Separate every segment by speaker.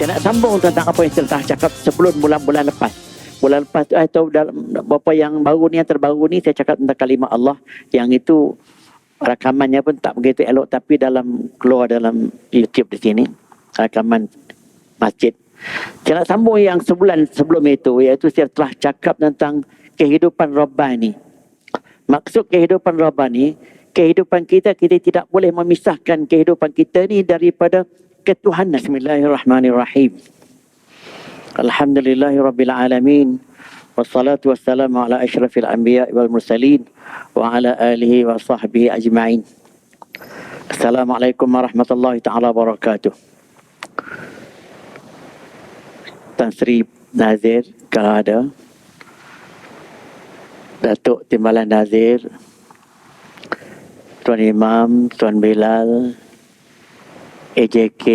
Speaker 1: Saya nak sambung tentang apa yang telah cakap sebelum bulan-bulan lepas. Bulan lepas tu atau dalam beberapa yang baru ni, yang terbaru ni, saya cakap tentang kalimah Allah yang itu rakamannya pun tak begitu elok, tapi keluar dalam YouTube di sini, rakaman masjid. Saya nak sambung yang sebulan sebelum itu, iaitu saya telah cakap tentang kehidupan Rabbani. Maksud kehidupan Rabbani, kehidupan kita tidak boleh memisahkan kehidupan kita ni daripada ketuhanan. Bismillahirrahmanirrahim. Alhamdulillahirabbil alamin. Wassalatu wassalamu ala asyrafil anbiya wal mursalin wa ala alihi wa sahbihi ajma'in. Assalamualaikum warahmatullahi taala wabarakatuh. Tan Sri Nazir kalau ada, Datuk Timbalan Nazir, Tuan Imam, Tuan Bilal, AJK,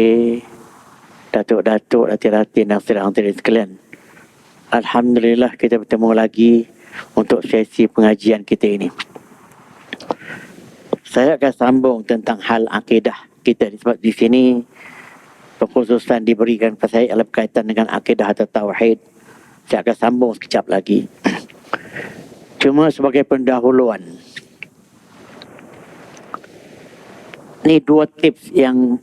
Speaker 1: Datuk-Datuk, Datin-Datin, Hadirin sekalian. Alhamdulillah kita bertemu lagi untuk sesi pengajian kita ini. Saya akan sambung tentang hal akidah kita, sebab di sini pengkhususan diberikan kepada saya dalam berkaitan dengan akidah atau tauhid. Saya akan sambung sekejap lagi. Cuma sebagai pendahuluan, ini dua tips yang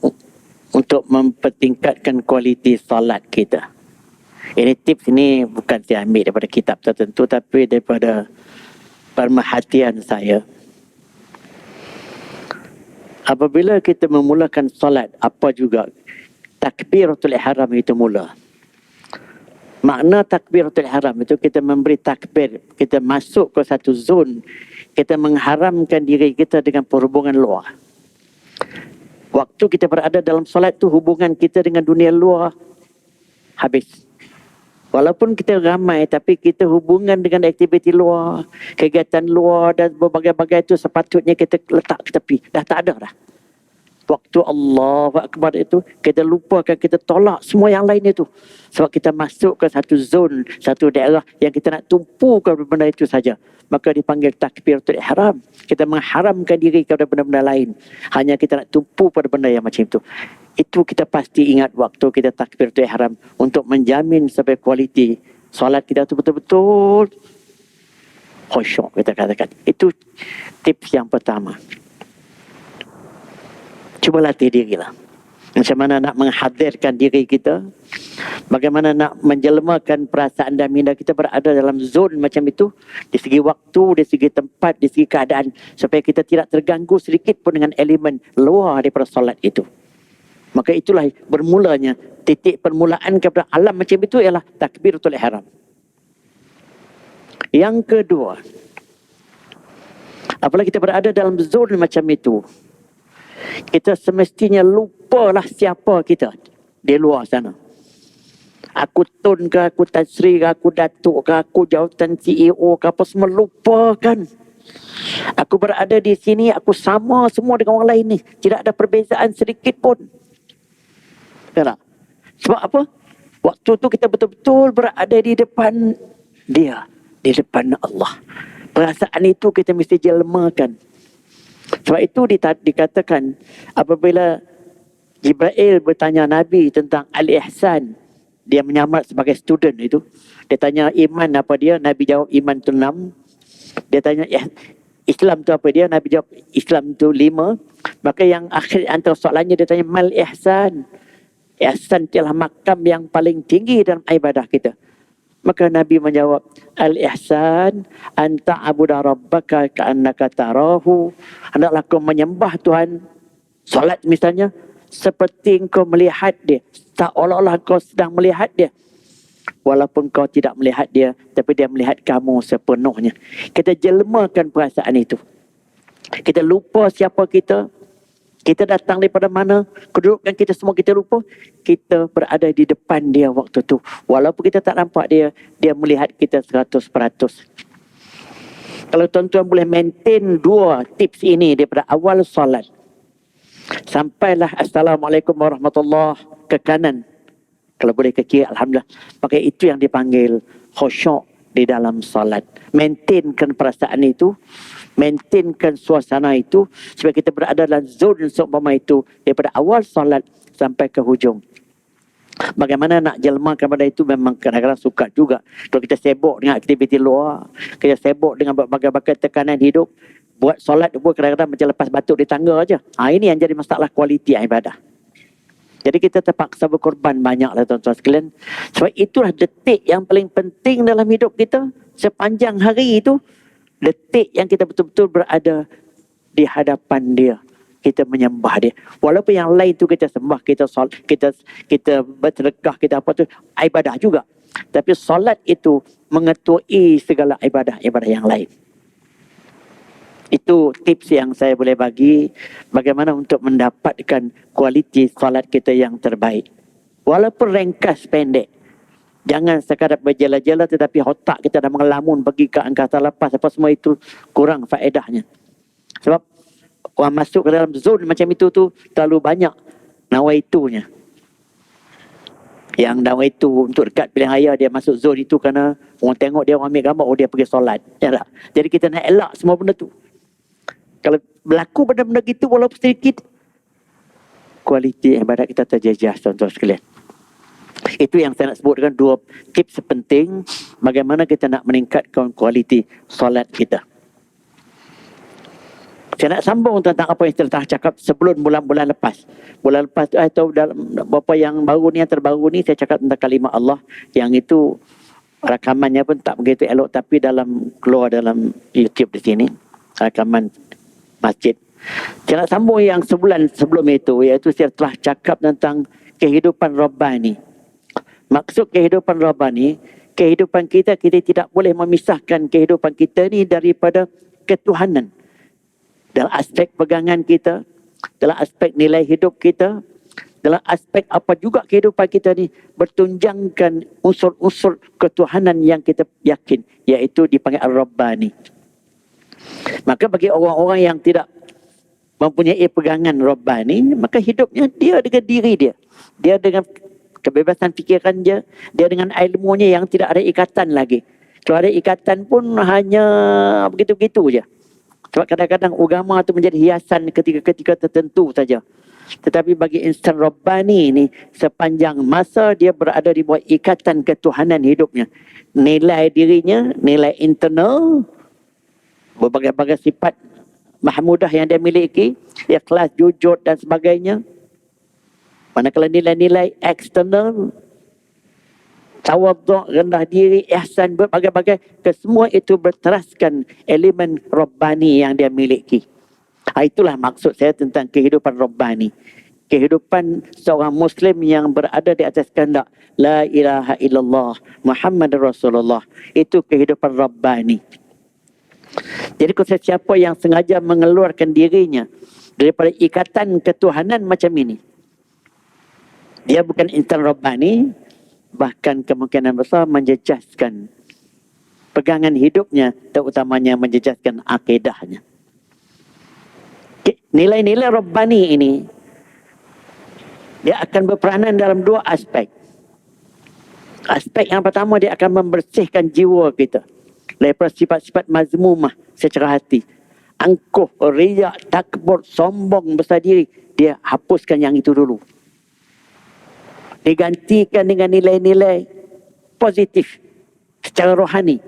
Speaker 1: untuk mempertingkatkan kualiti salat kita. Ini tips ini bukan saya ambil daripada kitab tertentu, tapi daripada pemerhatian saya. Apabila kita memulakan salat, apa juga, takbiratul ihram itu mula. Makna takbiratul ihram itu kita memberi takbir, kita masuk ke satu zon, kita mengharamkan diri kita dengan perhubungan luar. Waktu kita berada dalam solat tu, hubungan kita dengan dunia luar habis. Walaupun kita ramai, tapi kita hubungan dengan aktiviti luar, kegiatan luar dan berbagai-bagai itu sepatutnya kita letak ke tepi. Dah tak ada dah. Waktu Allahu Akbar itu, kita lupakan, kita tolak semua yang lain itu. Sebab kita masuk ke satu zon, satu daerah yang kita nak tumpukan benda itu saja. Maka dipanggil takbiratul ihram. Kita mengharamkan diri kepada benda-benda lain. Hanya kita nak tumpu pada benda yang macam itu. Itu kita pasti ingat waktu kita takbiratul ihram untuk menjamin sampai kualiti solat kita itu betul-betul khusyuk, kita katakan. Itu tips yang pertama. Cuba latih dirilah. Macam mana nak menghadirkan diri kita, bagaimana nak menjelmakan perasaan dan minda kita berada dalam zon macam itu, di segi waktu, di segi tempat, di segi keadaan, supaya kita tidak terganggu sedikit pun dengan elemen luar daripada solat itu. Maka itulah bermulanya, titik permulaan kepada alam macam itu ialah takbiratul ihram. Yang kedua, apabila kita berada dalam zon macam itu, kita semestinya lupalah siapa kita di luar sana. Aku Tun ke, aku Tan Sri ke, aku Datuk ke, aku jawatan CEO ke, apa semua lupakan. Aku berada di sini, aku sama semua dengan orang lain ni. Tidak ada perbezaan sedikit pun. Tak? Sebab apa? Waktu tu kita betul-betul berada di depan dia, di depan Allah. Perasaan itu kita mesti jelmakan. Sebab itu dikatakan apabila Jibril bertanya Nabi tentang Al-Ihsan, dia menyamar sebagai student itu. Dia tanya iman apa dia? Nabi jawab iman itu 6. Dia tanya Islam itu apa dia? Nabi jawab Islam itu 5. Maka yang akhir antara soalannya dia tanya mal ihsan. Ihsan ialah makam yang paling tinggi dalam ibadah kita. Maka Nabi menjawab, al-ihsan anta abuda rabbaka ka'annaka tarahu. Hendaklah kau menyembah Tuhan, solat misalnya, seperti kau melihat dia. Seolah-olah kau sedang melihat dia. Walaupun kau tidak melihat dia, tapi dia melihat kamu sepenuhnya. Kita jelmakan perasaan itu. Kita lupa siapa kita. Kita datang daripada mana, kedudukan kita semua kita lupa. Kita berada di depan dia waktu tu. Walaupun kita tak nampak dia, dia melihat kita 100%. Kalau tuan-tuan boleh maintain dua tips ini daripada awal solat, sampailah Assalamualaikum warahmatullahi ke kanan. Kalau boleh ke kiri, Alhamdulillah. Maka itu yang dipanggil khusyuk di dalam solat. Maintainkan perasaan itu, maintainkan suasana itu, supaya kita berada dalam zon seumpama itu daripada awal solat sampai ke hujung. Bagaimana nak jelmakan pada itu memang kadang-kadang suka juga. Kalau kita sibuk dengan aktiviti luar, kita sibuk dengan berbagai-bagai tekanan hidup, buat solat pun kadang-kadang macam lepas batuk di tangga aja. Ini yang jadi masalah kualiti ibadah. Jadi kita terpaksa berkorban banyaklah tuan-tuan sekalian. Sebab itulah detik yang paling penting dalam hidup kita. Sepanjang hari itu, detik yang kita betul-betul berada di hadapan dia. Kita menyembah dia. Walaupun yang lain tu kita sembah, kita solat, kita bersedekah, kita apa tu, ibadah juga. Tapi solat itu mengetuai segala ibadah-ibadah yang lain. Itu tips yang saya boleh bagi bagaimana untuk mendapatkan kualiti solat kita yang terbaik. Walaupun ringkas pendek. Jangan sekadar berjela-jela tetapi otak kita dah mengelamun pergi ke angkasa lepas. Apa semua itu kurang faedahnya. Sebab orang masuk ke dalam zon macam itu tu terlalu banyak nawaitunya. Yang nawaitu untuk dekat pilihan raya dia masuk zon itu kerana orang tengok dia, orang ambil gambar, dia pergi solat. Ya tak? Jadi kita nak elak semua benda tu. Kalau berlaku benda-benda gitu walaupun sedikit, kualiti ibadat kita terjejas tuan-tuan sekalian. Itu yang saya nak sebut dengan 2 tips penting bagaimana kita nak meningkatkan kualiti solat kita. Saya nak sambung tentang apa yang telah cakap sebelum bulan-bulan lepas. Bulan lepas tu atau dalam beberapa yang baru ni, yang terbaru ni, saya cakap tentang kalimah Allah. Yang itu rakamannya pun tak begitu elok, tapi keluar dalam YouTube di sini. Rakaman masjid. Saya nak sambung yang sebulan sebelum itu, iaitu saya telah cakap tentang kehidupan Rabbani. Maksud kehidupan Rabbani, kehidupan kita tidak boleh memisahkan kehidupan kita ni daripada ketuhanan. Dalam aspek pegangan kita, dalam aspek nilai hidup kita, dalam aspek apa juga kehidupan kita ni bertunjangkan unsur-unsur ketuhanan yang kita yakin, iaitu dipanggil Ar-Rabbani. Maka bagi orang-orang yang tidak mempunyai pegangan Rabbani, maka hidupnya dia dengan diri dia. Dia dengan kebebasan fikiran dia, dia dengan ilmunya yang tidak ada ikatan lagi. Kalau ada ikatan pun hanya begitu-begitu je. Sebab kadang-kadang agama itu menjadi hiasan ketika-ketika tertentu saja. Tetapi bagi insan Rabbani ini, sepanjang masa dia berada di bawah ikatan ketuhanan hidupnya. Nilai dirinya, nilai internal, berbagai-bagai sifat mahmudah yang dia miliki, ikhlas, jujur dan sebagainya. Manakala nilai-nilai eksternal, tawaduk, rendah diri, ihsan, berbagai-bagai, kesemua itu berteraskan elemen Rabbani yang dia miliki. Itulah maksud saya tentang kehidupan Rabbani. Kehidupan seorang Muslim yang berada di atas kehendak La ilaha illallah Muhammad Rasulullah. Itu kehidupan Rabbani. Jadi kalau siapa yang sengaja mengeluarkan dirinya daripada ikatan ketuhanan macam ini, dia bukan insan Rabbani, bahkan kemungkinan besar menjejaskan pegangan hidupnya, terutamanya menjejaskan akidahnya. Nilai-nilai Rabbani ini, dia akan berperanan dalam 2 aspek. Aspek yang pertama, dia akan membersihkan jiwa kita daripada sifat-sifat mazmumah secara hati. Angkuh, riak, takbur, sombong, besar diri. Dia hapuskan yang itu dulu. Digantikan dengan nilai-nilai positif secara rohani.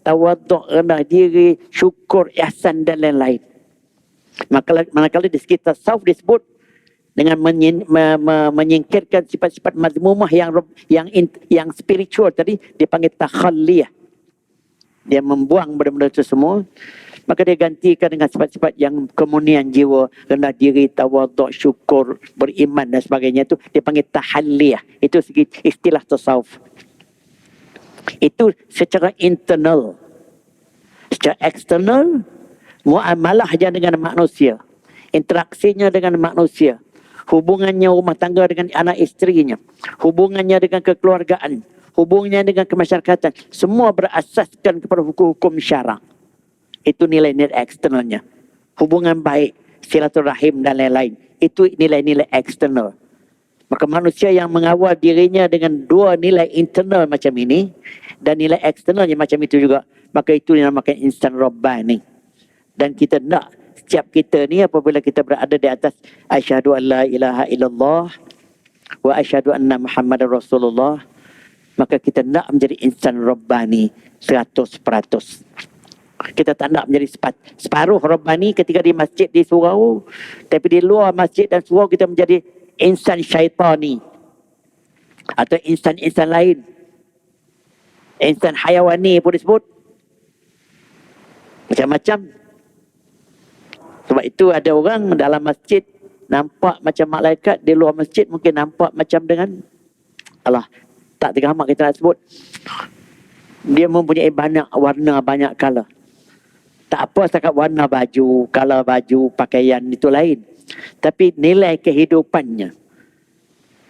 Speaker 1: Tawaduk, rendah diri, syukur, ihsan dan lain-lain. Manakala di sekitar tasawuf disebut dengan menyingkirkan sifat-sifat mazmumah yang spiritual tadi, dipanggil takhalliyah. Dia membuang benda-benda itu semua. Maka dia gantikan dengan sifat-sifat yang kemunian jiwa, rendah diri, tawaduk, syukur, beriman dan sebagainya. Itu dipanggil tahalliyah. Itu segi istilah tasawuf. Itu secara internal. Secara eksternal, muamalahnya dengan manusia. Interaksinya dengan manusia. Hubungannya rumah tangga dengan anak isterinya. Hubungannya dengan kekeluargaan. Hubungannya dengan kemasyarakatan. Semua berasaskan kepada hukum-hukum syarak. Itu nilai-nilai eksternalnya. Hubungan baik, silaturahim dan lain-lain. Itu nilai-nilai eksternal. Maka manusia yang mengawal dirinya dengan 2 nilai internal macam ini dan nilai eksternalnya macam itu juga, maka itu dinamakan insan Rabbani. Dan kita nak setiap kita ni apabila kita berada di atas asyhadu an la ilaha illallah wa asyhadu anna Muhammadar Rasulullah, maka kita nak menjadi insan Rabbani 100%. Kita tak nak menjadi separuh Rabbani ketika di masjid, di surau, tapi di luar masjid dan surau kita menjadi insan syaitani atau insan-insan lain, insan hayawani pun disebut, macam-macam. Sebab itu ada orang dalam masjid nampak macam malaikat, di luar masjid mungkin nampak macam dengan Allah. Tak tergamak kita nak sebut. Dia mempunyai banyak warna, banyak color. Tak apa setakat warna baju, color baju, pakaian itu lain. Tapi nilai kehidupannya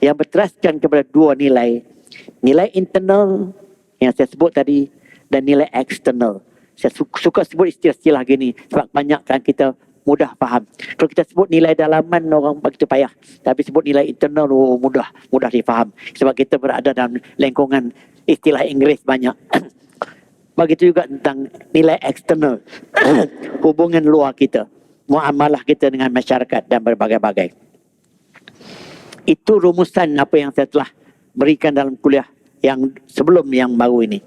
Speaker 1: yang berteraskan kepada dua nilai. Nilai internal yang saya sebut tadi dan nilai eksternal. Saya suka sebut istilah gini sebab banyak kan kita mudah faham. Kalau kita sebut nilai dalaman, orang begitu payah. Tapi sebut nilai internal, mudah difaham. Sebab kita berada dalam lingkungan istilah Inggeris banyak. Begitu juga tentang nilai eksternal. Hubungan luar kita. Muamalah kita dengan masyarakat dan berbagai-bagai. Itu rumusan apa yang saya telah berikan dalam kuliah yang sebelum yang baru ini.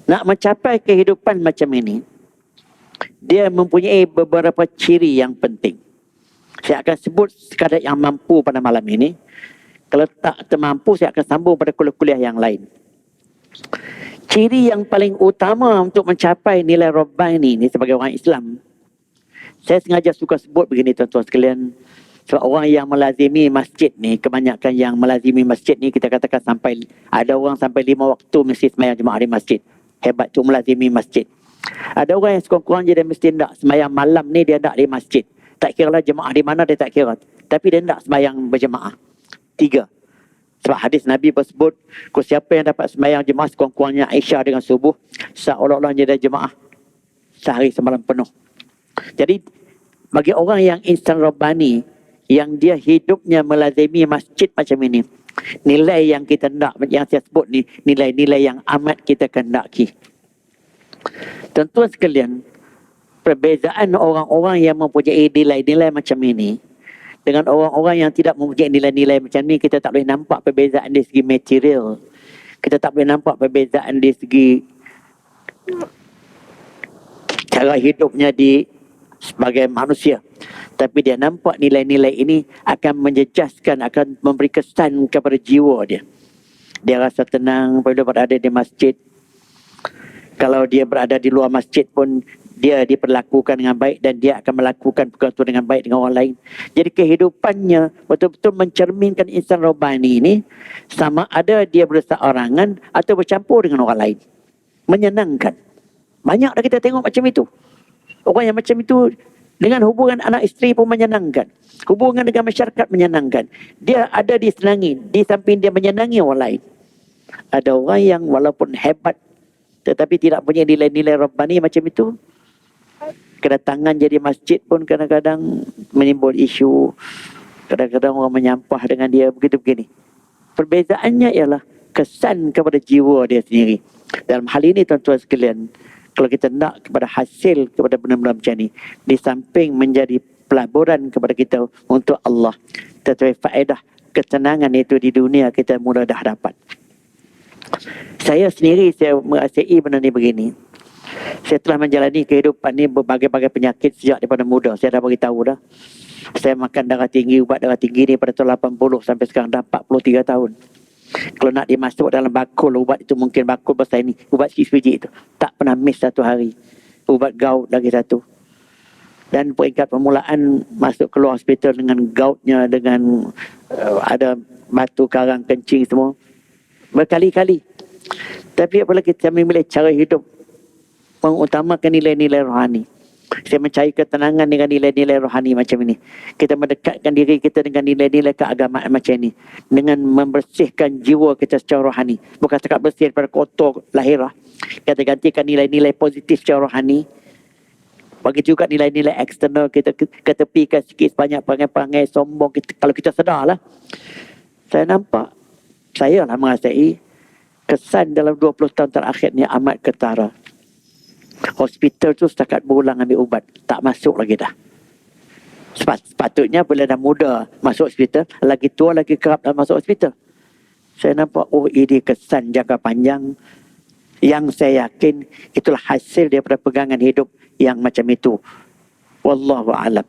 Speaker 1: Nak mencapai kehidupan macam ini, dia mempunyai beberapa ciri yang penting. Saya akan sebut sekadar yang mampu pada malam ini. Kalau tak termampu, saya akan sambung pada kuliah-kuliah yang lain. Ciri yang paling utama untuk mencapai nilai Rabbani ini sebagai orang Islam, saya sengaja suka sebut begini tuan-tuan sekalian. Sebab orang yang melazimi masjid ni, kebanyakan yang melazimi masjid ni, kita katakan sampai, ada orang sampai 5 waktu mesti semayang jemaah di masjid. Hebat tu melazimi masjid. Ada orang yang sekurang-kurang je dia mesti nak semayang malam ni, dia nak di masjid. Tak kira lah jemaah di mana, dia tak kira. Tapi dia nak semayang berjemaah. 3. Sebab hadis Nabi bersebut, siapa yang dapat semayang jemaah sekurang-kurangnya Aisyah dengan subuh, seolah-olah dia ada jemaah sehari semalam penuh. Jadi, bagi orang yang insan Rabbani, yang dia hidupnya melazimi masjid macam ini, nilai yang kita nak, yang saya sebut ni, nilai-nilai yang amat kita kendaki. Tuan-tuan sekalian, perbezaan orang-orang yang mempunyai nilai-nilai macam ini dengan orang-orang yang tidak mempunyai nilai-nilai macam ni, kita tak boleh nampak perbezaan dari segi material. Kita tak boleh nampak perbezaan dari segi cara hidupnya sebagai manusia. Tapi dia nampak nilai-nilai ini akan menjejaskan, akan memberi kesan kepada jiwa dia. Dia rasa tenang apabila berada di masjid. Kalau dia berada di luar masjid pun, dia diperlakukan dengan baik dan dia akan melakukan perkara itu dengan baik dengan orang lain. Jadi kehidupannya betul-betul mencerminkan insan Rabbani ini, sama ada dia berseorangan atau bercampur dengan orang lain. Menyenangkan. Banyak dah kita tengok macam itu. Orang yang macam itu dengan hubungan anak isteri pun menyenangkan. Hubungan dengan masyarakat menyenangkan. Dia ada disenangi, di samping dia menyenangi orang lain. Ada orang yang walaupun hebat tetapi tidak punya nilai-nilai Rabbani macam itu, kedatangan jadi masjid pun kadang-kadang menimbul isu. Kadang-kadang orang menyampah dengan dia begitu-begini. Perbezaannya ialah kesan kepada jiwa dia sendiri. Dalam hal ini tuan-tuan sekalian, kalau kita nak kepada hasil kepada benda-benda macam ni, di samping menjadi pelaburan kepada kita untuk Allah, tetapi faedah ketenangan itu di dunia kita mula dah dapat. Saya sendiri, saya merasai benda ni begini. Saya telah menjalani kehidupan ni berbagai-bagai penyakit sejak daripada muda. Saya dah beritahu dah. Saya makan darah tinggi, ubat darah tinggi ni pada tahun 80 sampai sekarang dah 43 tahun. Kalau nak dimasuk dalam bakul ubat itu, mungkin bakul besar ini, ubat sikit biji itu, tak pernah miss satu hari. Ubat gout lagi satu. Dan peringkat permulaan masuk keluar hospital dengan goutnya, dengan ada batu karang kencing semua. Berkali-kali. Tapi apabila kita memilih cara hidup mengutamakan nilai-nilai rohani, saya mencari ketenangan dengan nilai-nilai rohani macam ini. Kita mendekatkan diri kita dengan nilai-nilai keagamaan macam ini, dengan membersihkan jiwa kita secara rohani. Bukan cakap bersih daripada kotor lahirah. Kita gantikan nilai-nilai positif secara rohani. Begitu juga nilai-nilai eksternal kita ketepikan sikit, banyak perangai-perangai sombong kita, kalau kita sedarlah. Saya nampak, saya lah merasai kesan dalam 20 tahun terakhir ni amat ketara. Hospital tu setakat berulang ambil ubat, tak masuk lagi dah. Sepatutnya bila dah muda masuk hospital, lagi tua lagi kerap dah masuk hospital. Saya nampak, oh ini kesan jangka panjang yang saya yakin itulah hasil daripada pegangan hidup yang macam itu. Wallahu a'lam.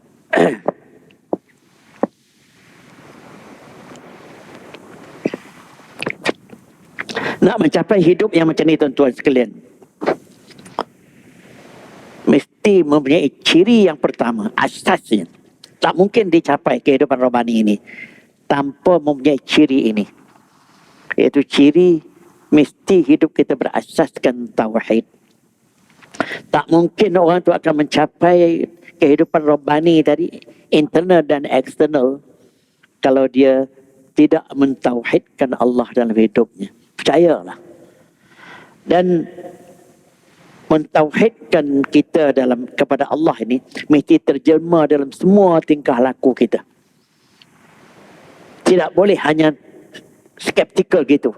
Speaker 1: Nak mencapai hidup yang macam ni tuan-tuan sekalian, mesti mempunyai ciri yang pertama, asasnya. Tak mungkin dicapai kehidupan rohani ini tanpa mempunyai ciri ini. Iaitu ciri mesti hidup kita berasaskan tauhid. Tak mungkin orang tu akan mencapai kehidupan rohani tadi, internal dan eksternal, kalau dia tidak mentauhidkan Allah dalam hidupnya. Percayalah. Dan mentauhidkan kita dalam kepada Allah ini mesti terjemah dalam semua tingkah laku kita. Tidak boleh hanya skeptikal gitu.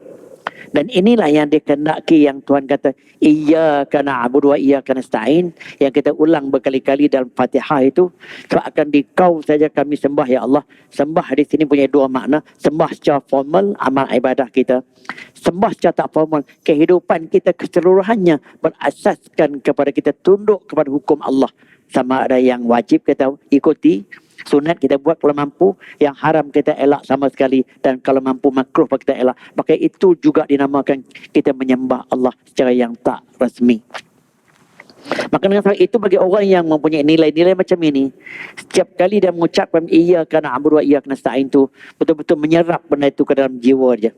Speaker 1: Dan inilah yang dikehendaki yang Tuhan kata, iyyaka na'budu wa iyyaka nasta'in, yang kita ulang berkali-kali dalam Fatihah itu. Akan Kau saja kami sembah ya Allah. Sembah di sini punya dua makna. Sembah secara formal, amal ibadah kita. Sembah secara tak formal, kehidupan kita keseluruhannya berasaskan kepada kita tunduk kepada hukum Allah. Sama ada yang wajib kita ikuti, sunat kita buat kalau mampu, yang haram kita elak sama sekali, dan kalau mampu makruh kita elak. Maka itu juga dinamakan kita menyembah Allah secara yang tak rasmi. Maka dengan sebab itu, bagi orang yang mempunyai nilai-nilai macam ini, setiap kali dia mengucapkan iyyaka na'budu wa iyyaka nasta'in tu, betul-betul menyerap benda itu ke dalam jiwa dia.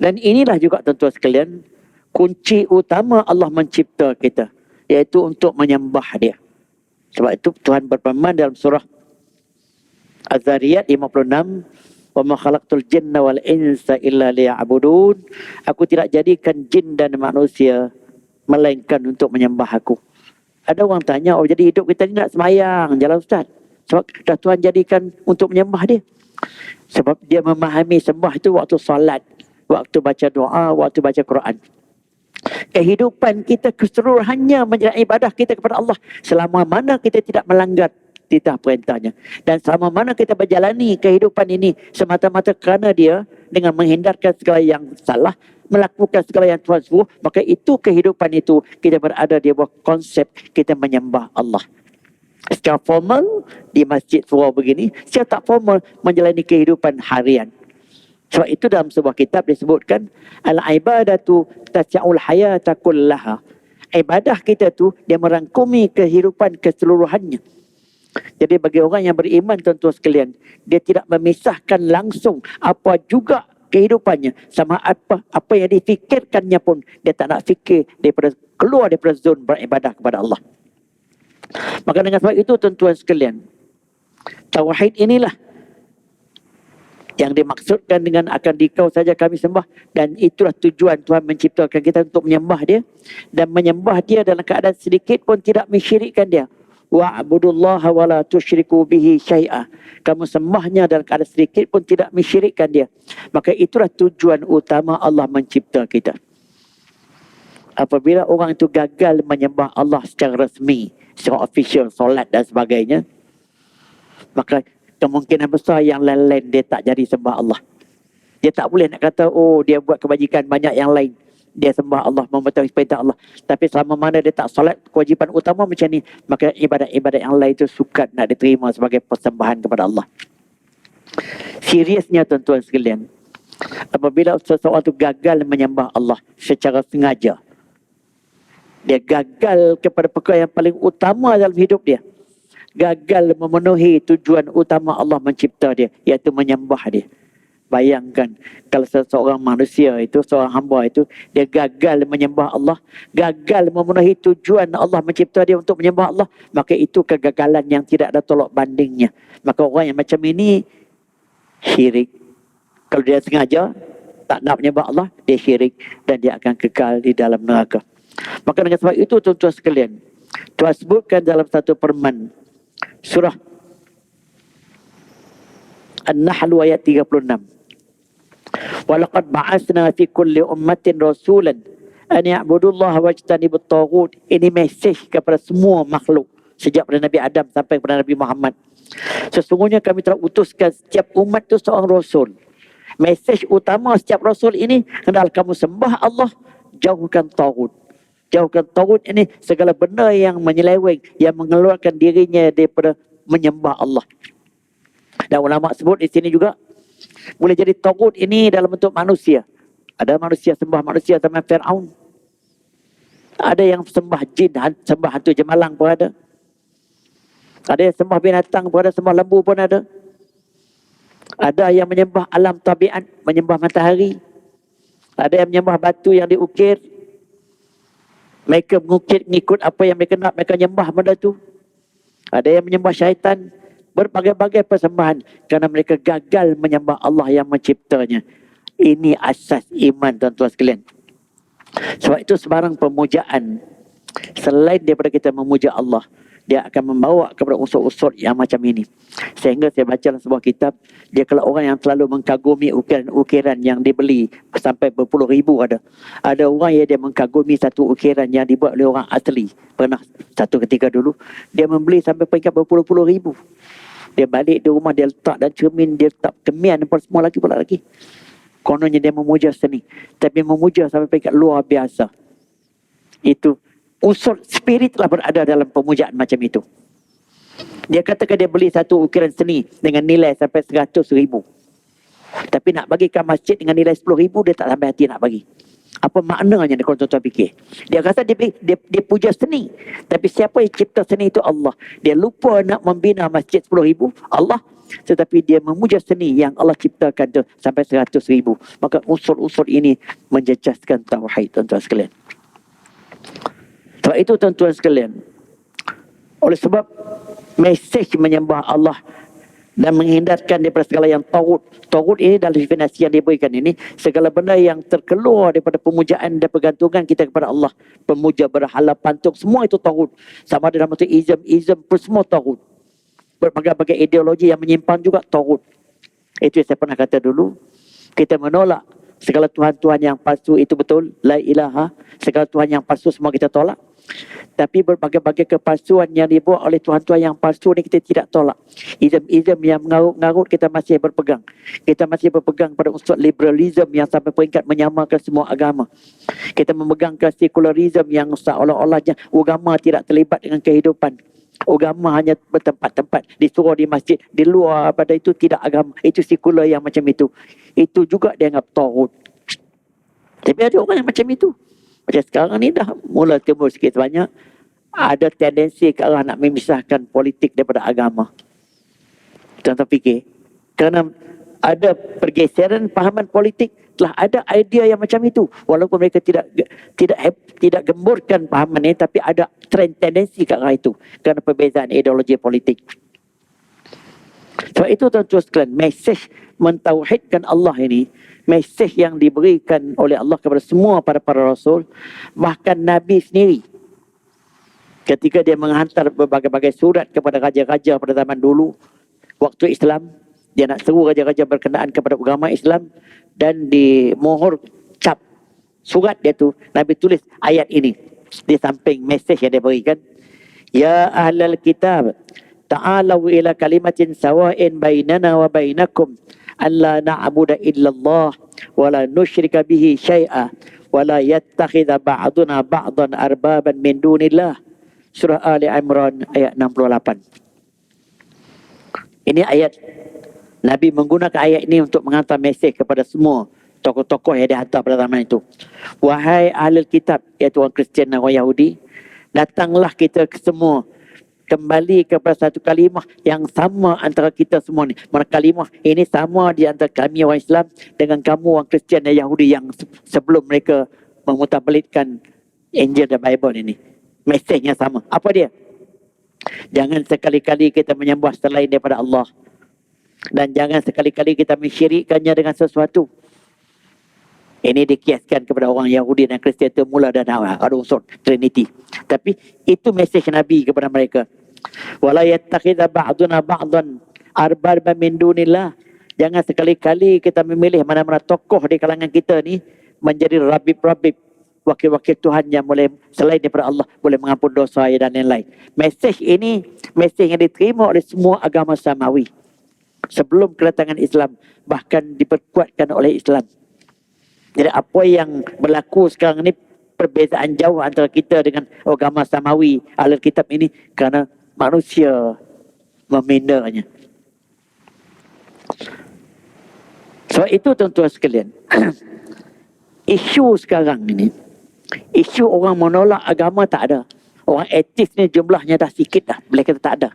Speaker 1: Dan inilah juga tuan-tuan sekalian, kunci utama Allah mencipta kita, iaitu untuk menyembah dia. Sebab itu Tuhan berfirman dalam surah Az-Zariyat 56, wa ma khalaqtul jinna wal insa illa liya'budun. Aku tidak jadikan jin dan manusia melainkan untuk menyembah aku. Ada orang tanya, oh jadi hidup kita ni nak semayang, jalan Ustaz. Sebab dah Tuhan jadikan untuk menyembah dia. Sebab dia memahami sembah itu waktu salat, waktu baca doa, waktu baca Quran. Kehidupan kita keseluruhannya menjadi ibadah kita kepada Allah, selama mana kita tidak melanggar titah perintahnya. Dan selama mana kita berjalani kehidupan ini semata-mata kerana dia, dengan menghindarkan segala yang salah, melakukan segala yang Tuhan suruh, maka itu kehidupan itu kita berada di bawah konsep kita menyembah Allah. Secara formal di masjid surau begini, secara tak formal menjalani kehidupan harian. Sebab itu dalam sebuah kitab disebutkan, al-ibadatu tas'aul hayata kullaha. Ibadah kita tu dia merangkumi kehidupan keseluruhannya. Jadi bagi orang yang beriman tuan-tuan sekalian, dia tidak memisahkan langsung apa juga kehidupannya, sama apa yang difikirkannya pun dia tak nak fikir daripada keluar daripada zon beribadah kepada Allah. Maka dengan sebab itu tuan-tuan sekalian, tauhid inilah yang dimaksudkan dengan akan Kau saja kami sembah. Dan itulah tujuan Tuhan menciptakan kita untuk menyembah dia. Dan menyembah dia dalam keadaan sedikit pun tidak mensyirikkan dia. Wa'budullaha wa la tusyriku bihi syai'ah. Kamu sembahnya dalam keadaan sedikit pun tidak mensyirikkan dia. Maka itulah tujuan utama Allah mencipta kita. Apabila orang itu gagal menyembah Allah secara resmi, secara official, solat dan sebagainya, maka kemungkinan besar yang lain-lain dia tak jadi sembah Allah. Dia tak boleh nak kata, oh dia buat kebajikan banyak yang lain, dia sembah Allah, mematuhi perintah Allah. Tapi selama mana dia tak solat kewajipan utama macam ni, maka ibadat-ibadat yang lain itu sukar nak diterima sebagai persembahan kepada Allah. Seriusnya tuan-tuan sekalian, apabila seseorang itu gagal menyembah Allah secara sengaja, dia gagal kepada perkara yang paling utama dalam hidup dia, gagal memenuhi tujuan utama Allah mencipta dia, iaitu menyembah dia. Bayangkan kalau seseorang manusia itu, seorang hamba itu, dia gagal menyembah Allah, gagal memenuhi tujuan Allah mencipta dia untuk menyembah Allah, maka itu kegagalan yang tidak ada tolak bandingnya. Maka orang yang macam ini syirik. Kalau dia sengaja tak nak menyembah Allah, dia syirik dan dia akan kekal di dalam neraka. Maka dengan sebab itu tuan-tuan sekalian, Tuhan sebutkan dalam satu firman surah An-Nahl ayat 36. Walaqad ba'atsna fi kulli ummatin rasulan an ya'budullaha wajtanibut taghut. Ini mesej kepada semua makhluk sejak pada Nabi Adam sampai kepada Nabi Muhammad. Sesungguhnya kami telah utuskan setiap umat itu seorang Rasul. Mesej utama setiap Rasul ini adalah kamu sembah Allah, jauhkan tagut. Jauhkan tagut ini segala benda yang menyeleweng, yang mengeluarkan dirinya daripada menyembah Allah. Dan ulama sebut di sini juga, boleh jadi tagut ini dalam bentuk manusia. Ada manusia sembah manusia sama Fir'aun. Ada yang sembah jin, sembah hantu jemalang pun ada. Ada yang sembah binatang pun ada, sembah lembu pun ada. Ada yang menyembah alam tabiat, menyembah matahari. Ada yang menyembah batu yang diukir. Mereka mengikut apa yang mereka nak, mereka menyembah benda tu. Ada yang menyembah syaitan. Berbagai-bagai persembahan kerana mereka gagal menyembah Allah yang menciptanya. Ini asas iman, tuan-tuan sekalian. Sebab itu sebarang pemujaan, selain daripada kita memuja Allah, dia akan membawa kepada unsur-unsur yang macam ini. Sehingga saya baca dalam sebuah kitab, dia kalau orang yang terlalu mengkagumi ukiran-ukiran yang dibeli sampai berpuluh ribu ada. Ada orang yang dia mengkagumi satu ukiran yang dibuat oleh orang asli. Pernah satu ketika dulu, dia membeli sampai peringkat berpuluh-puluh ribu. Dia balik di rumah, dia letak dan cermin, dia letak kemian dan semua lagi pula lagi. Kononnya dia memuja seni. Tapi memuja sampai peringkat luar biasa. Itu unsur spirit telah berada dalam pemujaan macam itu. Dia katakan dia beli satu ukiran seni dengan nilai sampai 100,000. Tapi nak bagikan masjid dengan nilai 10,000, dia tak sampai hati nak bagi. Apa maknanya kalau tuan-tuan fikir? Dia kata dia puja seni. Tapi siapa yang cipta seni itu Allah. Dia lupa nak membina masjid 10,000, Allah. Tetapi dia memuja seni yang Allah ciptakan tu sampai 100,000. Maka unsur-unsur ini menjejaskan tauhid, tuan-tuan sekalian. Sebab itu tuan-tuan sekalian, oleh sebab mesej menyembah Allah dan menghindarkan daripada segala yang tagut. Tagut ini dalam definisi yang diberikan ini, segala benda yang terkeluar daripada pemujaan dan pergantungan kita kepada Allah. Pemuja, berhala, patung, semua itu tagut. Sama ada dalam bentuk izm pun semua tagut. Berbagai-bagai ideologi yang menyimpang juga tagut. Itu yang saya pernah kata dulu. Kita menolak segala Tuhan-Tuhan yang palsu itu betul. La ilaha. Segala Tuhan yang palsu semua kita tolak. Tapi berbagai-bagai kepalsuan yang dibuat oleh Tuhan-Tuhan yang palsu ni kita tidak tolak. Izm-izm yang mengarut-ngarut kita masih berpegang. Kita masih berpegang pada unsur liberalism yang sampai peringkat menyamakan semua agama. Kita memegang ke sekularism yang seolah-olahnya agama tidak terlibat dengan kehidupan. Agama hanya bertempat-tempat, disuruh di masjid, di luar pada itu tidak agama. Itu sekular yang macam itu. Itu juga dianggap tagut. Tapi ada orang yang macam itu. Macam sekarang ni dah mula timbul sikit banyak. Ada tendensi ke arah nak memisahkan politik daripada agama. Contoh fikir. Kerana ada pergeseran fahaman politik, telah ada idea yang macam itu. Walaupun mereka tidak gemburkan fahaman ini, tapi ada tendensi ke arah itu. Kerana perbezaan ideologi politik. Sebab itu tuan-tuan sekalian, mesej mentauhidkan Allah ini, mesej yang diberikan oleh Allah kepada semua para rasul, bahkan Nabi sendiri. Ketika dia menghantar berbagai-bagai surat kepada raja-raja pada zaman dulu, waktu Islam, dia nak seru raja-raja berkenaan kepada agama Islam, dan di mohor cap surat dia tu, Nabi tulis ayat ini di samping mesej yang dia berikan. Ya ahlal kitab, ta'alau ila kalimatin sawa'in bainana wa bainakum alla na'budu illallah wa la nusyrika bihi syai'a wa la yattakhidha ba'duna ba'dan arbaban min dunillah. Surah Ali Imran ayat 68. Ini ayat Nabi menggunakan ayat ini untuk menghantar mesej kepada semua tokoh-tokoh yang dihantar pada zaman itu. Wahai ahli kitab, iaitu orang Kristian dan orang Yahudi, datanglah kita semua kembali kepada satu kalimah yang sama antara kita semua ni. Mana kalimah ini sama di antara kami orang Islam dengan kamu orang Kristian dan Yahudi yang sebelum mereka memutarbelitkan Injil dan Bible ini. Mesejnya sama. Apa dia? Jangan sekali-kali kita menyembah selain daripada Allah. Dan jangan sekali-kali kita mensyirikkannya dengan sesuatu. Ini dikiaskan kepada orang Yahudi dan Kristian itu mula dan awal. Ada unsur Trinity. Tapi itu mesej Nabi kepada mereka. Wala yattakhidha ba'duna ba'dan arbaban min dunillah. Jangan sekali-kali kita memilih mana-mana tokoh di kalangan kita ni menjadi rabib-rabib, wakil-wakil Tuhan yang boleh selain daripada Allah boleh mengampun dosa dan lain-lain. Mesej ini mesej yang diterima oleh semua agama samawi sebelum kedatangan Islam, bahkan diperkuatkan oleh Islam. Jadi apa yang berlaku sekarang ni, perbezaan jauh antara kita dengan agama samawi Ahlul Kitab ini kerana manusia memindanya. Sebab itu tuan-tuan sekalian, isu sekarang ini, isu orang menolak agama tak ada. Orang etis ni jumlahnya dah sikit dah, boleh kata tak ada.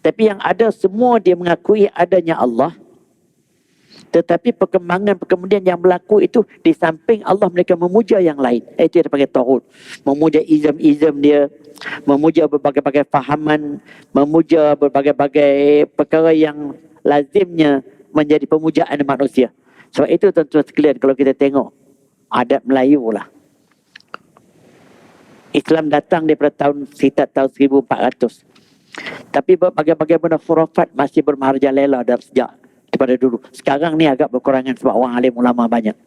Speaker 1: Tapi yang ada semua dia mengakui adanya Allah. Tetapi perkembangan yang berlaku itu di samping Allah mereka memuja yang lain. Itu yang dipanggil tauhid. Memuja izam-izam dia, memuja berbagai-bagai fahaman, memuja berbagai-bagai perkara yang lazimnya menjadi pemujaan manusia. Sebab itu tuan-tuan sekalian, kalau kita tengok adat Melayu lah. Islam datang daripada sekitar tahun 1400. Tapi berbagai-bagai benda khurafat masih bermarajalela dari sejak daripada dulu. Sekarang ni agak berkurangan sebab orang alim ulama banyak.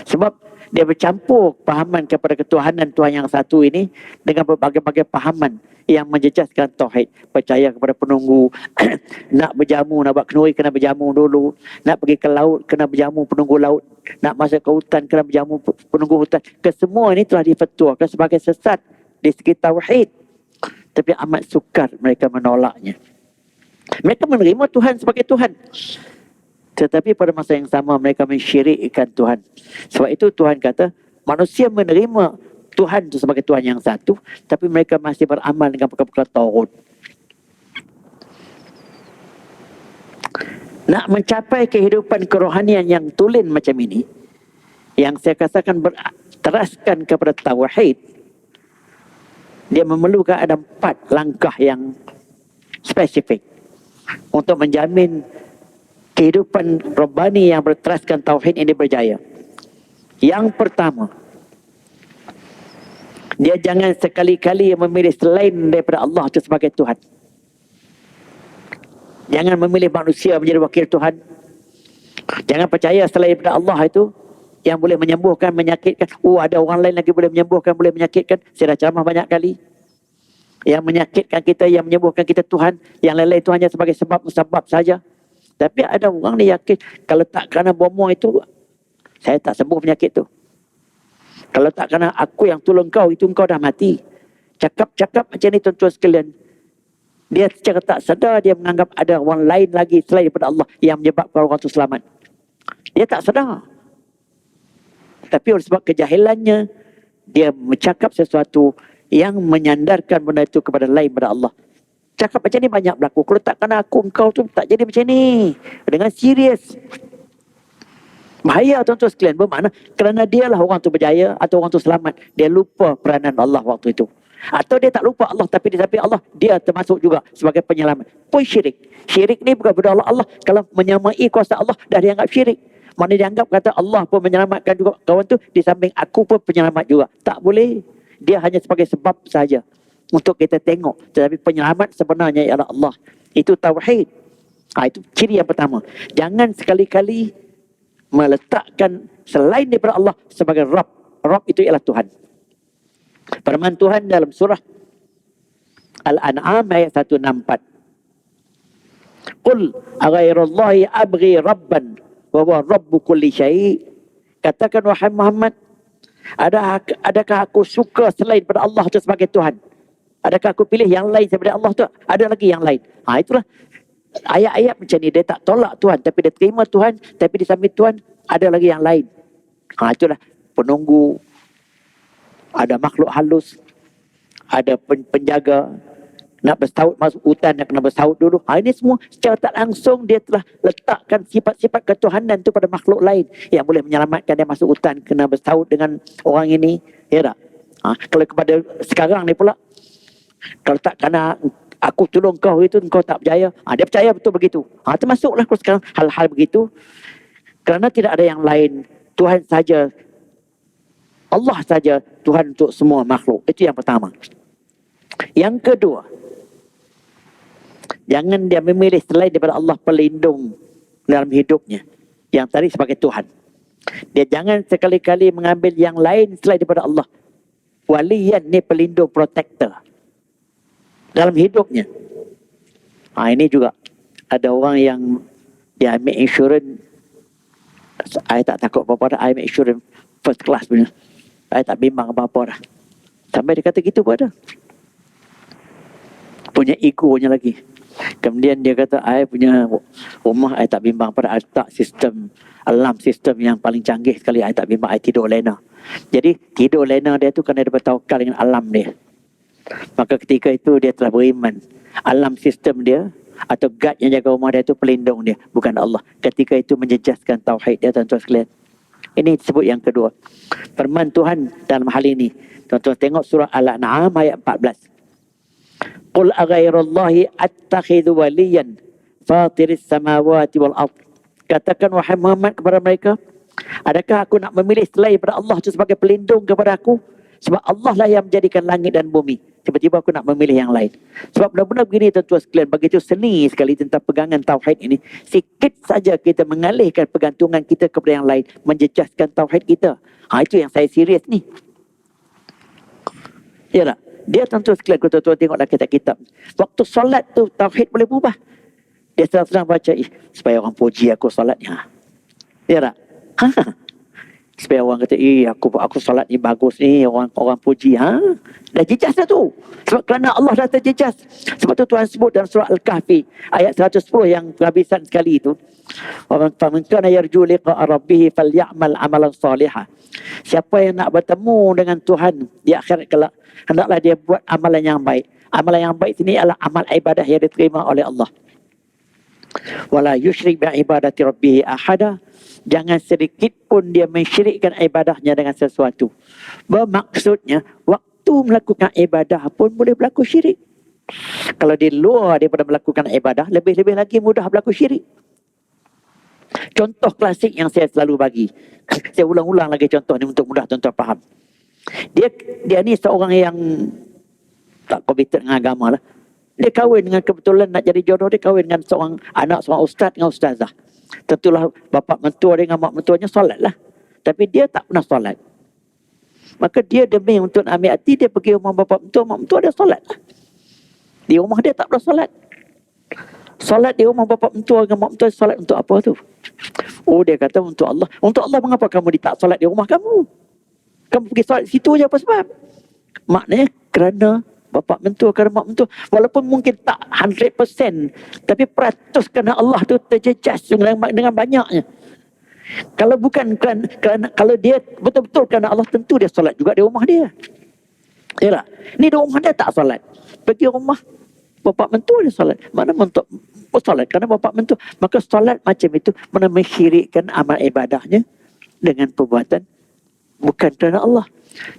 Speaker 1: Sebab dia bercampur pahaman kepada ketuhanan Tuhan yang satu ini dengan berbagai-bagai pahaman yang menjejaskan tauhid. Percaya kepada penunggu, nak berjamu, nak buat kenduri kena berjamu dulu, nak pergi ke laut kena berjamu penunggu laut, nak masuk ke hutan kena berjamu penunggu hutan. Kesemua ini telah difetuakan sebagai sesat di segi tauhid. Tapi amat sukar mereka menolaknya. Mereka menerima Tuhan sebagai Tuhan, tetapi pada masa yang sama mereka mensyirikkan Tuhan. Sebab itu Tuhan kata manusia menerima Tuhan itu sebagai Tuhan yang satu, tapi mereka masih beramal dengan perkara-perkara tauhid. Nak mencapai kehidupan kerohanian yang tulen macam ini, yang saya katakan berteraskan kepada tauhid, dia memerlukan ada 4 langkah yang spesifik untuk menjamin kehidupan Rabbani yang berteraskan tauhid ini berjaya. Yang pertama, dia jangan sekali-kali memilih selain daripada Allah itu sebagai Tuhan. Jangan memilih manusia menjadi wakil Tuhan. Jangan percaya selain daripada Allah itu yang boleh menyembuhkan, menyakitkan. Ada orang lain lagi boleh menyembuhkan, boleh menyakitkan. Saya dah ceramah banyak kali. Yang menyakitkan kita, yang menyembuhkan kita Tuhan. Yang lain-lain itu hanya sebagai sebab-sebab saja. Tapi ada orang ni yakin, kalau tak kerana bomoh itu, saya tak sembuh penyakit tu. Kalau tak kerana aku yang tolong kau, itu kau dah mati. Cakap-cakap macam ni tuan-tuan sekalian. Dia secara tak sedar, dia menganggap ada orang lain lagi selain daripada Allah yang menyebabkan orang itu selamat. Dia tak sedar. Tapi oleh sebab kejahilannya, dia mencakap sesuatu yang menyandarkan benda itu kepada lain daripada Allah. Cakap macam ni banyak berlaku. Kalau tak kena aku, engkau tu tak jadi macam ni. Dengan serius. Bahaya tuan-tuan sekalian. Bermakna kerana dialah orang tu berjaya atau orang tu selamat. Dia lupa peranan Allah waktu itu. Atau dia tak lupa Allah, tapi di samping Allah, dia termasuk juga sebagai penyelamat. Pun syirik. Syirik ni bukan berdaulat Allah. Kalau menyamai kuasa Allah, dah dianggap syirik. Mana dianggap kata Allah pun menyelamatkan juga kawan tu, di samping aku pun penyelamat juga. Tak boleh. Dia hanya sebagai sebab saja untuk kita tengok. Tetapi penyelamat sebenarnya ialah Allah. Itu tauhid. Itu ciri yang pertama. Jangan sekali-kali meletakkan selain daripada Allah sebagai Rabb. Rabb itu ialah Tuhan. Firman Tuhan dalam surah Al-An'am ayat 164. Qul aghairallahi abghi rabban wa huwa rabbu kulli syai'. Katakan wahai Muhammad, adakah aku suka selain daripada Allah itu sebagai Tuhan? Adakah aku pilih yang lain daripada Allah tu? Ada lagi yang lain. Itulah ayat-ayat macam ni. Dia tak tolak Tuhan, tapi dia terima Tuhan. Tapi di samping Tuhan ada lagi yang lain. Itulah penunggu, ada makhluk halus, ada penjaga. Nak bersaut masuk hutan, nak kena bersaut dulu. Ini semua secara tak langsung dia telah letakkan sifat-sifat ketuhanan tu pada makhluk lain yang boleh menyelamatkan dia masuk hutan, kena bersaut dengan orang ini. Ya tak? Kalau kepada sekarang ni pula, kalau tak kerana aku tolong kau itu, kau tak percaya. Dia percaya betul begitu. Termasuklah kalau sekarang hal-hal begitu. Kerana tidak ada yang lain. Tuhan saja. Allah saja Tuhan untuk semua makhluk. Itu yang pertama. Yang kedua, jangan dia memilih selain daripada Allah pelindung dalam hidupnya. Yang tadi sebagai Tuhan. Dia jangan sekali-kali mengambil yang lain selain daripada Allah Waliyan ni pelindung, protector dalam hidupnya. Ini juga ada orang yang dia ambil insurans. I tak takut apa-apa dah. I ambil insurans first class punya. I tak bimbang apa-apa dah. Sampai dia kata gitu pun ada. Punya egonya lagi. Kemudian dia kata, I punya rumah I tak bimbang pada I tak sistem, alarm sistem yang paling canggih sekali. I tak bimbang, I tidur lena. Jadi tidur lena dia tu kerana dia bertawakal dengan alam dia. Maka ketika itu dia telah beriman. Alam sistem dia atau guard yang jaga rumah dia tu pelindung dia, bukan Allah. Ketika itu menjejaskan tauhid dia, tuan-tuan sekalian. Ini disebut yang kedua. Firman Tuhan dalam hal ini. Tuan-tuan tengok surah Al-An'am ayat 14. Qul aghairallahi attakhidhu waliyan fatiris samawati wal ard. Katakan wahai Muhammad kepada mereka, adakah aku nak memilih selain daripada Allah itu sebagai pelindung kepada aku? Sebab Allah lah yang menjadikan langit dan bumi. Tiba-tiba aku nak memilih yang lain. Sebab benar-benar begini tuan-tuan sekalian, begitu seni sekali tentang pegangan tauhid ini. Sikit saja kita mengalihkan pergantungan kita kepada yang lain, menjejaskan tauhid kita. Itu yang saya serius ni. Ya tak? Dia tuan-tuan sekalian, tuan-tuan tengoklah kitab-kitab. Waktu solat tu tauhid boleh berubah. Dia sedang baca, supaya orang puji aku solatnya. Ya tak? Supaya orang kata, aku solat ni bagus ni, orang puji. Dah jejas dah tu. Sebab kerana Allah dah terjejas. Sebab tu Tuhan sebut dalam surah Al-Kahfi ayat 110 yang kehabisan sekali itu. Faman kana yarju liqa'a rabbih falyamal amalan salihah. Siapa yang nak bertemu dengan Tuhan di akhirat kelak, hendaklah dia buat amalan yang baik. Amalan yang baik ini adalah amal ibadah yang diterima oleh Allah. Wala yusyrik bi ibadati rabbih ahada. Jangan sedikit pun dia mensyirikkan ibadahnya dengan sesuatu. Bermaksudnya, waktu melakukan ibadah pun boleh berlaku syirik. Kalau di luar daripada melakukan ibadah, lebih-lebih lagi mudah berlaku syirik. Contoh klasik yang saya selalu bagi. Saya ulang-ulang lagi contoh ni untuk mudah tuan-tuan faham. Dia ni seorang yang tak committed dengan agama lah. Dia kahwin dengan kebetulan nak jadi jodoh, dia kahwin dengan seorang anak seorang ustaz dengan ustazah. Tentulah bapa mentua dia dengan mak mentuanya solat lah. Tapi dia tak pernah solat. Maka dia demi untuk ambil hati, dia pergi rumah bapa mentua, mak mentua dia solat lah. Di rumah dia tak pernah solat. Solat di rumah bapa mentua dengan mak mentua, solat untuk apa tu? Dia kata untuk Allah. Untuk Allah, mengapa kamu tak solat di rumah kamu? Kamu pergi solat di situ je, apa sebab? Maknanya kerana bapa mentua, kerana mak mentua, walaupun mungkin tak 100%, tapi peratus kerana Allah tu terjejas dengan banyaknya. Kalau bukan kerana kalau dia betul-betul kerana Allah, tentu dia solat juga di rumah dia. Ya tak? Ni di rumah dia tak solat. Pergi rumah bapa mentua dia solat. Mana mentua solat kerana bapa mentua. Maka solat macam itu mana mensyirikkan amal ibadahnya dengan perbuatan bukan kerana Allah.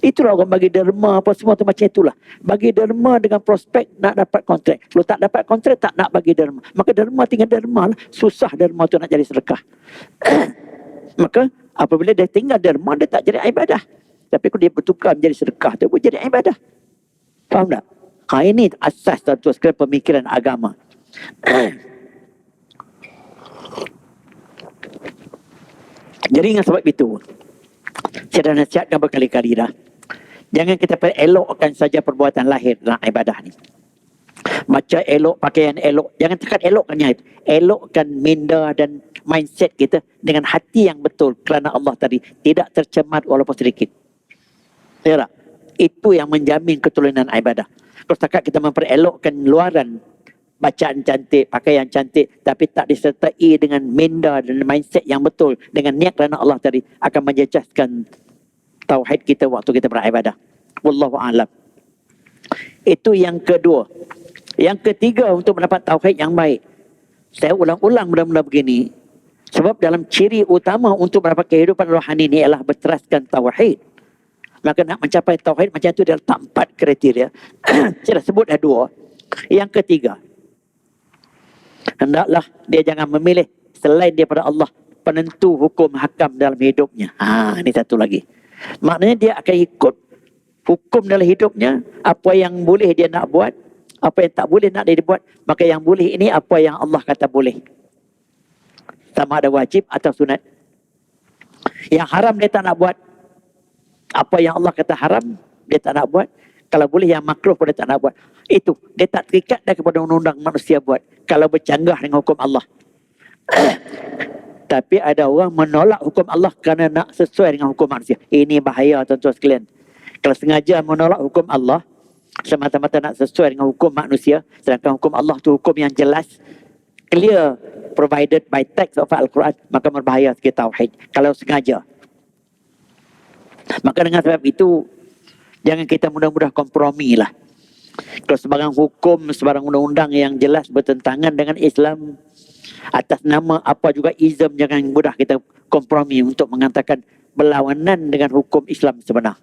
Speaker 1: Itulah orang bagi derma apa semua tu macam itulah. Bagi derma dengan prospek nak dapat kontrak. Kalau tak dapat kontrak, tak nak bagi derma. Maka derma tinggal derma lah. Susah derma tu nak jadi sedekah. Maka apabila dia tinggal derma, dia tak jadi ibadah. Tapi kalau dia bertukar menjadi sedekah, dia boleh jadi ibadah. Faham tak? Ini asas tuan-tuan sekalian pemikiran agama. Jadi dengan sebab itu, saya dah nasihatkan berkali-kali dah. Jangan kita elokkan saja perbuatan lahir dalam ibadah ni. Baca elok, pakaian elok. Jangan tekan elokkannya itu. Elokkan minda dan mindset kita dengan hati yang betul. Kerana Allah tadi tidak tercemar walaupun sedikit. Ya tak? Itu yang menjamin keturunan ibadah. Kalau setakat kita memperelokkan luaran, bacaan cantik, pakaian cantik, tapi tak disertai dengan minda dan mindset yang betul, dengan niat kerana Allah tadi, akan menjejaskan tauhid kita waktu kita beribadah. Wallahu a'lam. Itu yang kedua. Yang ketiga, untuk mendapat tauhid yang baik. Saya ulang-ulang benda-benda begini. Sebab dalam ciri utama untuk mendapat kehidupan rohani ini ialah berteraskan tauhid. Maka nak mencapai tauhid macam itu, dia letak 4 kriteria. Saya dah sebut dah 2. Yang ketiga, hendaklah dia jangan memilih selain daripada Allah penentu hukum hakam dalam hidupnya. Ini satu lagi. Maknanya dia akan ikut hukum dalam hidupnya. Apa yang boleh dia nak buat, apa yang tak boleh nak dia buat. Maka yang boleh ini apa yang Allah kata boleh, sama ada wajib atau sunat. Yang haram dia tak nak buat. Apa yang Allah kata haram, dia tak nak buat. Kalau boleh yang makruh pun dia tak nak buat. Itu, dia tak terikat dah kepada undang-undang manusia buat. Kalau bercanggah dengan hukum Allah. Tapi ada orang menolak hukum Allah kerana nak sesuai dengan hukum manusia. Ini bahaya tuan-tuan sekalian. Kalau sengaja menolak hukum Allah, semata-mata nak sesuai dengan hukum manusia, sedangkan hukum Allah tu hukum yang jelas, clear, provided by text of Al-Quran, maka berbahaya segi tauhid. Kalau sengaja. Maka dengan sebab itu, jangan kita mudah-mudah kompromi lah. Kalau sebarang hukum, sebarang undang-undang yang jelas bertentangan dengan Islam, atas nama apa juga ism, jangan mudah kita kompromi untuk mengatakan berlawanan dengan hukum Islam sebenar.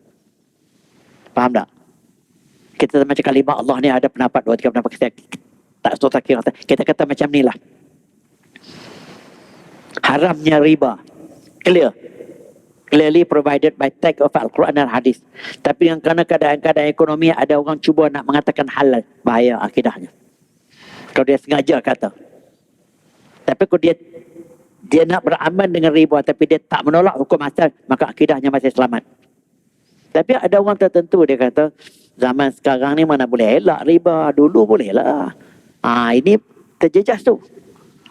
Speaker 1: Faham tak? Kita macam kalimah Allah ni ada pendapat, dua tiga pendapat, kita tak susah kira. Kita kata macam ni lah. Haramnya riba. Clear. Clearly provided by text of Al-Quran dan hadis. Tapi dengan kerana keadaan-keadaan ekonomi, ada orang cuba nak mengatakan halal. Bahaya akidahnya. Kalau dia sengaja kata. Tapi kalau dia nak beramal dengan riba, tapi dia tak menolak hukum asal, maka akidahnya masih selamat. Tapi ada orang tertentu dia kata, zaman sekarang ni mana boleh elak riba, dulu boleh lah. Ini terjejas tu.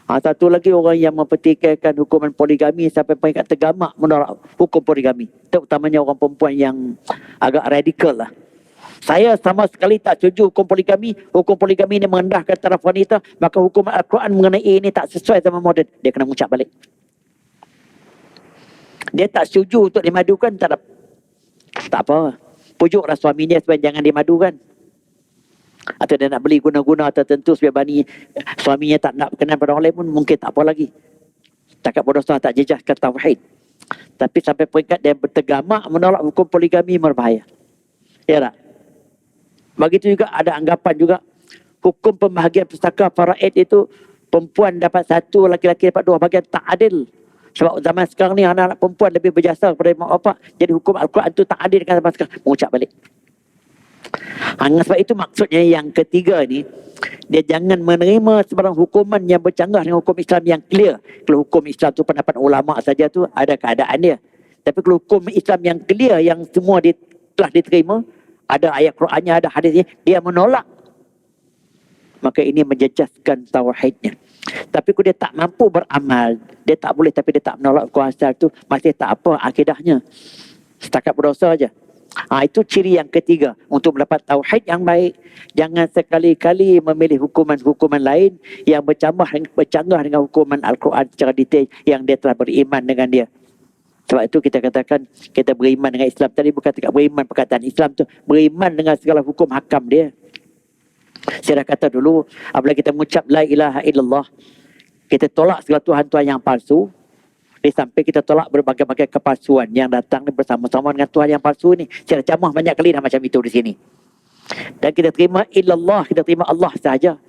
Speaker 1: Satu lagi orang yang mempertikaikan hukuman poligami sampai peringkat tergamak menolak hukum poligami. Terutamanya orang perempuan yang agak radikal lah. Saya sama sekali tak setuju hukum poligami. Hukum poligami ini merendahkan taraf wanita. Maka hukum Al-Quran mengenai ini tak sesuai sama moden. Dia kena mengucap balik. Dia tak setuju untuk dimadukan. Tak apa. Pujuklah suami dia supaya jangan dimadukan. Atau dia nak beli guna-guna tertentu supaya bani suaminya tak nak berkenan pada orang lain pun mungkin tak apa lagi. Takat berdosa tak jejaskan tauhid. Tapi sampai peringkat dia bertegamak menolak hukum poligami berbahaya. Ya tak? Begitu juga ada anggapan juga hukum pembahagian pustaka faraid itu perempuan dapat satu, laki-laki dapat dua bahagian, tak adil. Sebab zaman sekarang ni anak-anak perempuan lebih berjasa kepada mak bapak. Jadi hukum Al-Quran itu tak adil dengan zaman sekarang. Mengucap balik. Sebab itu maksudnya yang ketiga ni, dia jangan menerima sebarang hukuman yang bercanggah dengan hukum Islam yang clear. Kalau hukum Islam tu pendapat ulama saja tu ada keadaan dia. Tapi kalau hukum Islam yang clear, yang semua telah diterima, ada ayat Qurannya, ada hadisnya, dia menolak. Maka ini menjejaskan tauhidnya. Tapi kalau dia tak mampu beramal, dia tak boleh tapi dia tak menolak hukum asal tu, masih tak apa akidahnya. Setakat berdosa saja. Itu ciri yang ketiga. Untuk mendapat tauhid yang baik, jangan sekali-kali memilih hukuman-hukuman lain yang bercanggah dengan hukuman Al-Quran secara detail yang dia telah beriman dengan dia. Sebab itu kita katakan kita beriman dengan Islam. Tadi bukan tidak beriman perkataan Islam tu, beriman dengan segala hukum hakam dia. Saya dah kata dulu, apabila kita mengucap la ilaha illallah, kita tolak segala Tuhan-Tuhan yang palsu. Di samping kita tolak berbagai-bagai kepalsuan yang datang bersama-sama dengan Tuhan yang palsu ni. Saya dah camah banyak kali dah macam itu di sini. Dan kita terima illallah, kita terima Allah sahaja.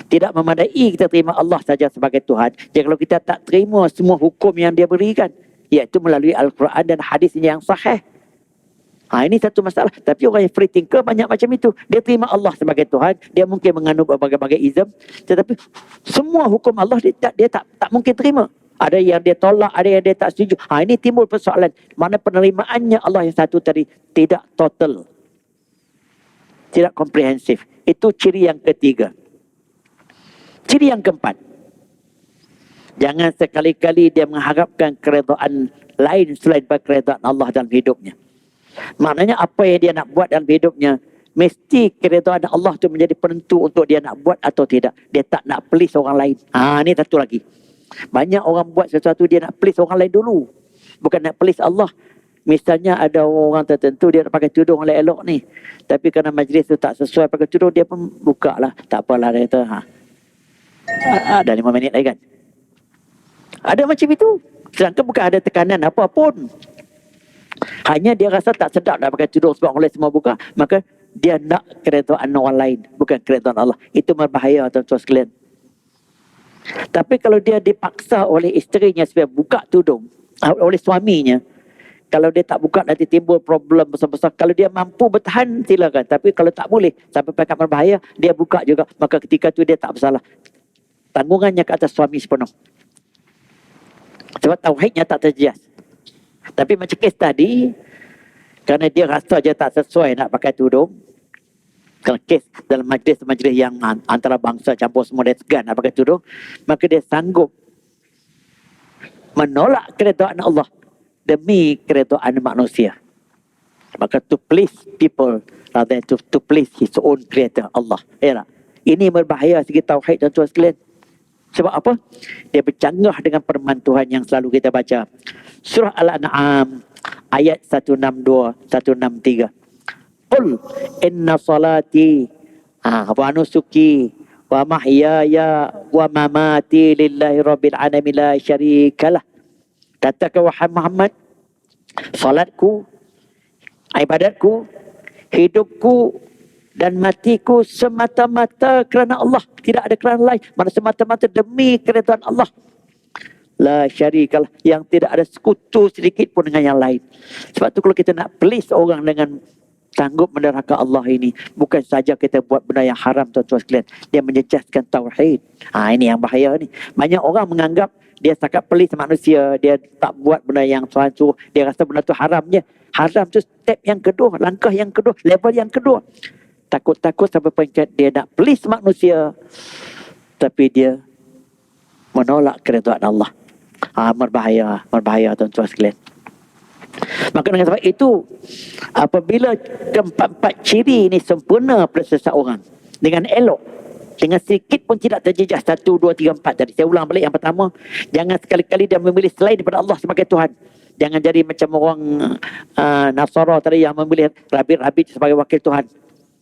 Speaker 1: Tidak memadai kita terima Allah saja sebagai Tuhan. Jadi kalau kita tak terima semua hukum yang dia berikan, iaitu melalui Al-Quran dan hadisnya yang sahih. Ini satu masalah. Tapi orang yang free thinker banyak macam itu. Dia terima Allah sebagai Tuhan. Dia mungkin menganut berbagai-bagai ism. Tetapi semua hukum Allah dia tak mungkin terima. Ada yang dia tolak, ada yang dia tak setuju. Ini timbul persoalan. Mana penerimaannya Allah yang satu tadi tidak total. Tidak komprehensif. Itu ciri yang ketiga. Ciri yang keempat. Jangan sekali-kali dia mengharapkan keredaan lain selain keredaan Allah dalam hidupnya. Maknanya apa yang dia nak buat dalam hidupnya, mesti keredaan Allah tu menjadi penentu untuk dia nak buat atau tidak. Dia tak nak please orang lain. Ini satu lagi. Banyak orang buat sesuatu dia nak please orang lain dulu. Bukan nak please Allah. Misalnya ada orang tertentu dia nak pakai tudung elok-elok ni. Tapi kerana majlis tu tak sesuai pakai tudung, dia pun buka lah. Tak apalah dia kata. Ada 5 minit lagi kan. Ada macam itu. Sedangkan bukan ada tekanan apa pun. Hanya dia rasa tak sedap nak pakai tudung sebab orang lain semua buka. Maka dia nak keredaan orang lain. Bukan keredaan Allah. Itu berbahaya tuan-tuan sekalian. Tapi kalau dia dipaksa oleh isterinya supaya buka tudung, oleh suaminya, kalau dia tak buka nanti timbul problem besar-besar. Kalau dia mampu bertahan silakan. Tapi kalau tak boleh sampai peringkat berbahaya, dia buka juga. Maka ketika tu dia tak bersalah. Tanggungannya ke atas suami sepenuh. Sebab tauhidnya tak terjejas. Tapi macam kes tadi, Kerana dia rasa dia tak sesuai nak pakai tudung. Kalau kes dalam majlis-majlis yang antara bangsa campur semua dia segan nak pakai tudung, maka dia sanggup menolak keredaan Allah demi keredaan manusia. Maka to please people rather than to please his own creator Allah. Ya tak? Ini berbahaya segi tauhid dan tuan sekalian. Sebab apa? Dia bercanggah dengan firman Tuhan yang selalu kita baca. Surah Al-An'am ayat 162, 163. Qul inna salati wa nusuki wa mahyaya wa mamati lillahi rabbil alamin la syarikalah. Katakan wahai Muhammad, salatku, ibadatku, hidupku dan matiku semata-mata kerana Allah. Tidak ada kerana lain. Mana semata-mata demi keredaan Allah. La syarikalah, yang tidak ada sekutu sedikit pun dengan yang lain. Sebab tu kalau kita nak please orang dengan sanggup menderhaka Allah ini, bukan saja kita buat benda yang haram tuan-tuan sekalian, dia menjejaskan tauhid. Ini yang bahaya ni. Banyak orang menganggap dia setakat please manusia, dia tak buat benda yang Tuhan suruh, dia rasa benda tu haram je. Haram tu step yang kedua, langkah yang kedua, level yang kedua. Takut-takut sampai peringkat dia nak please manusia, tapi dia menolak keredaan Allah. Berbahaya tuan-tuan sekalian. Maka dengan sebab itu, apabila keempat-empat ciri ini sempurna pada seseorang dengan elok, dengan sedikit pun tidak terjejas 1, 2, 3, 4 tadi. Saya ulang balik. Yang pertama, jangan sekali-kali dia memilih selain daripada Allah sebagai Tuhan. Jangan jadi macam orang Nasara tadi yang memilih rabi-rabi sebagai wakil Tuhan.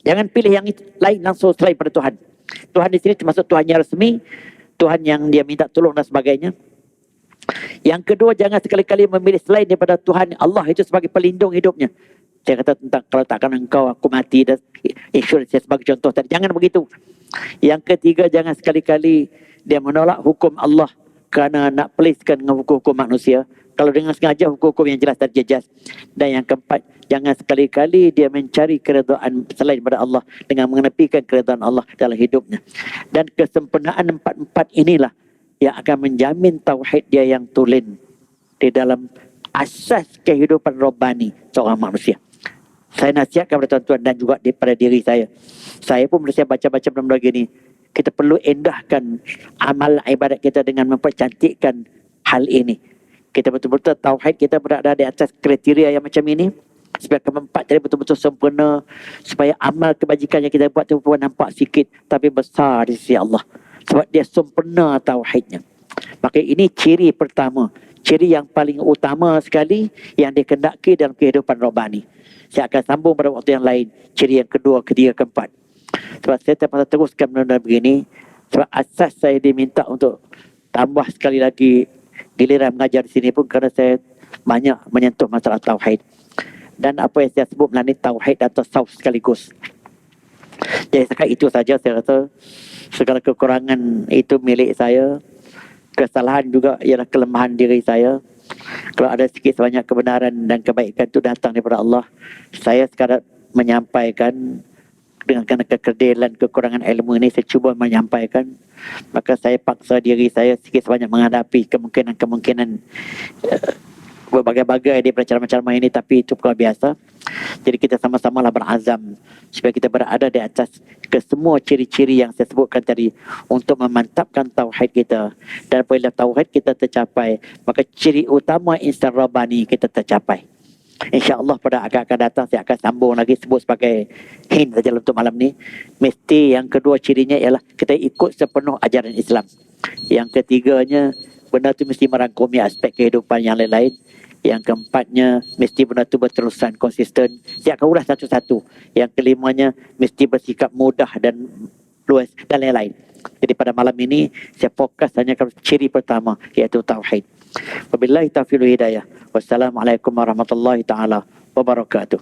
Speaker 1: Jangan pilih yang lain langsung selain pada Tuhan. Tuhan di sini termasuk Tuhan yang resmi, Tuhan yang dia minta tolong dan sebagainya. Yang kedua, jangan sekali-kali memilih selain daripada Tuhan Allah itu sebagai pelindung hidupnya. Saya kata tentang kalau takkan engkau aku mati dan insurans sebagai contoh tadi. Jangan begitu. Yang ketiga, jangan sekali-kali dia menolak hukum Allah kerana nak pleasekan dengan hukum-hukum manusia. Kalau dengan sengaja hukum-hukum yang jelas terjejas. Dan yang keempat, jangan sekali-kali dia mencari keredaan selain daripada Allah dengan mengenepikan keredaan Allah dalam hidupnya. Dan kesempurnaan empat-empat inilah yang akan menjamin tauhid dia yang tulen di dalam asas kehidupan robbani seorang manusia. Saya nasihatkan kepada tuan-tuan dan juga pada diri saya. Saya pun bila saya baca-baca benda-benda gini, kita perlu endahkan amal ibadat kita dengan mempercantikkan hal ini. Kita betul-betul tauhid kita berada di atas kriteria yang macam ini, supaya keempat tadi betul-betul sempurna, supaya amal kebajikan yang kita buat tu pun nampak sikit tapi besar di sisi Allah, sebab dia sempurna tauhidnya. Maka ini ciri pertama, ciri yang paling utama sekali yang dikendaki dalam kehidupan robbani. Saya akan sambung pada waktu yang lain ciri yang kedua, ketiga, keempat. Sebab saya terpaksa teruskan benda-benda begini, sebab asas saya diminta untuk tambah sekali lagi giliran mengajar di sini pun kerana saya banyak menyentuh masalah tauhid. Dan apa yang saya sebut melalui tauhid atau tasawuf sekaligus. Jadi setakat itu saja saya rasa segala kekurangan itu milik saya. Kesalahan juga ialah kelemahan diri saya. Kalau ada sikit sebanyak kebenaran dan kebaikan itu datang daripada Allah. Saya sekadar menyampaikan dengan kerana kekerdilan kekurangan ilmu ini, saya cuba menyampaikan. Maka saya paksa diri saya sikit sebanyak menghadapi kemungkinan-kemungkinan berbagai-bagai di cara-cara ini, tapi itu perkara biasa. Jadi kita sama-samalah berazam supaya kita berada di atas kesemua ciri-ciri yang saya sebutkan tadi untuk memantapkan tauhid kita. Dan apabila tauhid kita tercapai, maka ciri utama insan rabbani kita tercapai. InsyaAllah pada akan datang saya akan sambung lagi, sebut sebagai hint saja untuk malam ni. Mesti yang kedua cirinya ialah kita ikut sepenuh ajaran Islam. Yang ketiganya, benda tu mesti merangkumi aspek kehidupan yang lain-lain. Yang keempatnya, mesti benda tu berterusan konsisten. Saya akan ulas satu-satu. Yang kelimanya, mesti bersikap mudah dan luas dan lain-lain. Jadi pada malam ini saya fokus hanya ke ciri pertama, iaitu tauhid. Wabillahi taufiq wal hidayah. Wassalamualaikum warahmatullahi taala wabarakatuh.